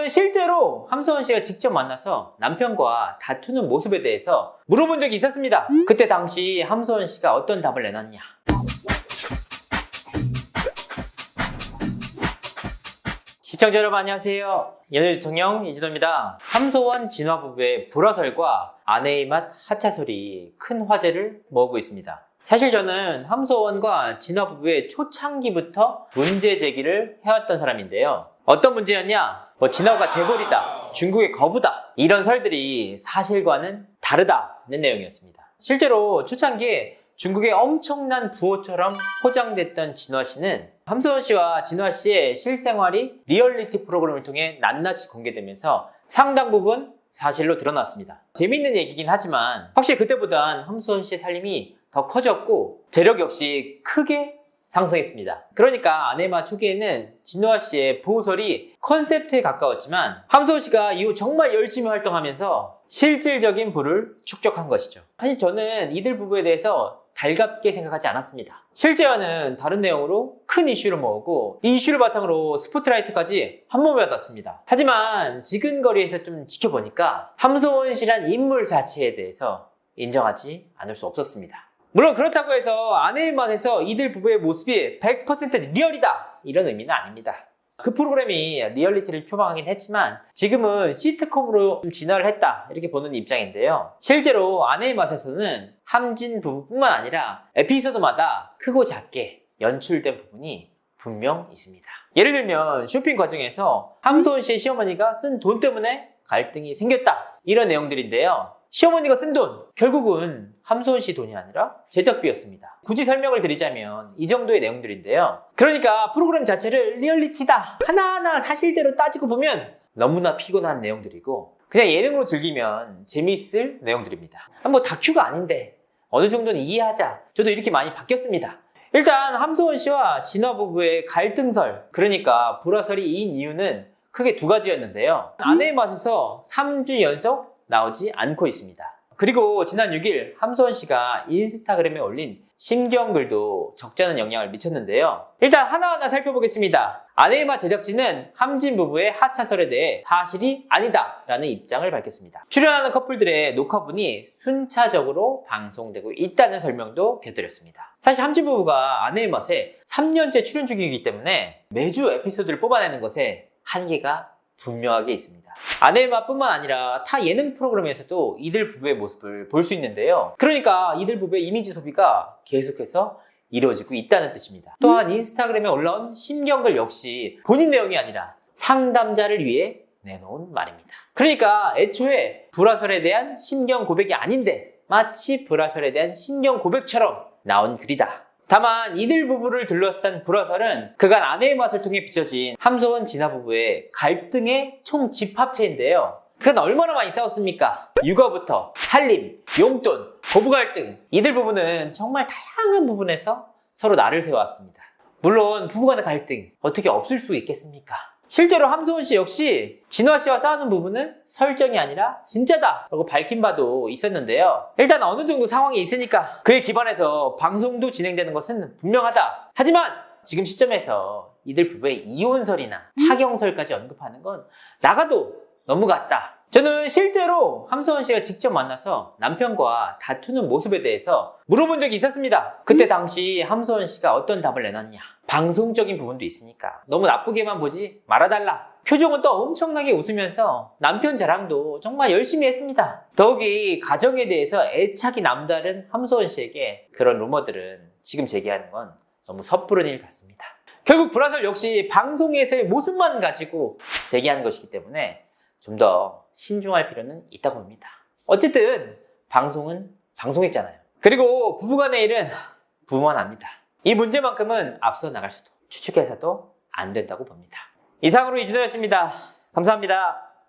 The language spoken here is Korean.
저는 실제로 함소원 씨가 직접 만나서 남편과 다투는 모습에 대해서 물어본 적이 있었습니다. 그때 당시 함소원 씨가 어떤 답을 내놨냐. 시청자 여러분 안녕하세요. 연애 대통령 이진호입니다. 함소원 진화 부부의 불화설과 아내의 맛 하차설이 큰 화제를 모으고 있습니다. 사실 저는 함소원과 진화 부부의 초창기부터 문제 제기를 해왔던 사람인데요. 어떤 문제였냐? 진화가 재벌이다, 중국의 거부다, 이런 설들이 사실과는 다르다는 내용이었습니다. 실제로 초창기에 중국의 엄청난 부호처럼 포장됐던 진화 씨는 함소원 씨와 진화 씨의 실생활이 리얼리티 프로그램을 통해 낱낱이 공개되면서 상당 부분 사실로 드러났습니다. 재미있는 얘기긴 하지만 확실히 그때보단 함소원 씨의 살림이 더 커졌고 재력 역시 크게 상승했습니다. 그러니까 아내마 초기에는 진화 씨의 부호설이 컨셉트에 가까웠지만 함소원 씨가 이후 정말 열심히 활동하면서 실질적인 부를 축적한 것이죠. 사실 저는 이들 부부에 대해서 달갑게 생각하지 않았습니다. 실제와는 다른 내용으로 큰 이슈를 모으고 이 이슈를 바탕으로 스포트라이트까지 한몸에 받았습니다. 하지만 지근거리에서 좀 지켜보니까 함소원 씨란 인물 자체에 대해서 인정하지 않을 수 없었습니다. 물론 그렇다고 해서 아내의 맛에서 이들 부부의 모습이 100% 리얼이다 이런 의미는 아닙니다. 그 프로그램이 리얼리티를 표방하긴 했지만 지금은 시트콤으로 좀 진화를 했다 이렇게 보는 입장인데요. 실제로 아내의 맛에서는 함진 부부뿐만 아니라 에피소드마다 크고 작게 연출된 부분이 분명 있습니다. 예를 들면 쇼핑 과정에서 함소원 씨의 시어머니가 쓴 돈 때문에 갈등이 생겼다 이런 내용들인데요. 시어머니가 쓴 돈, 결국은 함소원 씨 돈이 아니라 제작비였습니다. 굳이 설명을 드리자면 이 정도의 내용들인데요. 그러니까 프로그램 자체를 리얼리티다 하나하나 사실대로 따지고 보면 너무나 피곤한 내용들이고 그냥 예능으로 즐기면 재미있을 내용들입니다. 뭐 다큐가 아닌데 어느 정도는 이해하자. 저도 이렇게 많이 바뀌었습니다. 일단 함소원 씨와 진화 부부의 갈등설, 그러니까 불화설이인 이유는 크게 두 가지였는데요. 아내의 맛에서 3주 연속 나오지 않고 있습니다. 그리고 지난 6일 함소원 씨가 인스타그램에 올린 심경글도 적지 않은 영향을 미쳤는데요. 일단 하나하나 살펴보겠습니다. 아내의 맛 제작진은 함진 부부의 하차설에 대해 사실이 아니다 라는 입장을 밝혔습니다. 출연하는 커플들의 녹화분이 순차적으로 방송되고 있다는 설명도 곁들였습니다. 사실 함진 부부가 아내의 맛에 3년째 출연 중이기 때문에 매주 에피소드를 뽑아내는 것에 한계가 분명하게 있습니다. 아내의 맛뿐만 아니라 타 예능 프로그램에서도 이들 부부의 모습을 볼 수 있는데요. 그러니까 이들 부부의 이미지 소비가 계속해서 이루어지고 있다는 뜻입니다. 또한 인스타그램에 올라온 심경글 역시 본인 내용이 아니라 상담자를 위해 내놓은 말입니다. 그러니까 애초에 불화설에 대한 심경 고백이 아닌데 마치 불화설에 대한 심경 고백처럼 나온 글이다. 다만 이들 부부를 둘러싼 불화설은 그간 아내의 맛을 통해 비춰진 함소원 진화 부부의 갈등의 총 집합체인데요. 그간 얼마나 많이 싸웠습니까? 육아부터 살림, 용돈, 고부 갈등, 이들 부부는 정말 다양한 부분에서 서로 날을 세워왔습니다. 물론 부부간의 갈등 어떻게 없을 수 있겠습니까? 실제로 함소원 씨 역시 진화 씨와 싸우는 부분은 설정이 아니라 진짜다 라고 밝힌 바도 있었는데요. 일단 어느 정도 상황이 있으니까 그에 기반해서 방송도 진행되는 것은 분명하다. 하지만 지금 시점에서 이들 부부의 이혼설이나 파경설까지 언급하는 건 나가도 너무 같다. 저는 실제로 함소원 씨가 직접 만나서 남편과 다투는 모습에 대해서 물어본 적이 있었습니다. 그때 당시 함소원 씨가 어떤 답을 내놨냐. 방송적인 부분도 있으니까 너무 나쁘게만 보지 말아달라. 표정은 또 엄청나게 웃으면서 남편 자랑도 정말 열심히 했습니다. 더욱이 가정에 대해서 애착이 남다른 함소원 씨에게 그런 루머들은 지금 제기하는 건 너무 섣부른 일 같습니다. 결국 불화설 역시 방송에서의 모습만 가지고 제기하는 것이기 때문에 좀 더 신중할 필요는 있다고 봅니다. 어쨌든 방송은 방송했잖아요. 그리고 부부간의 일은 부부만 압니다. 이 문제만큼은 앞서 나갈 수도 추측해서도 안 된다고 봅니다. 이상으로 이진호였습니다. 감사합니다.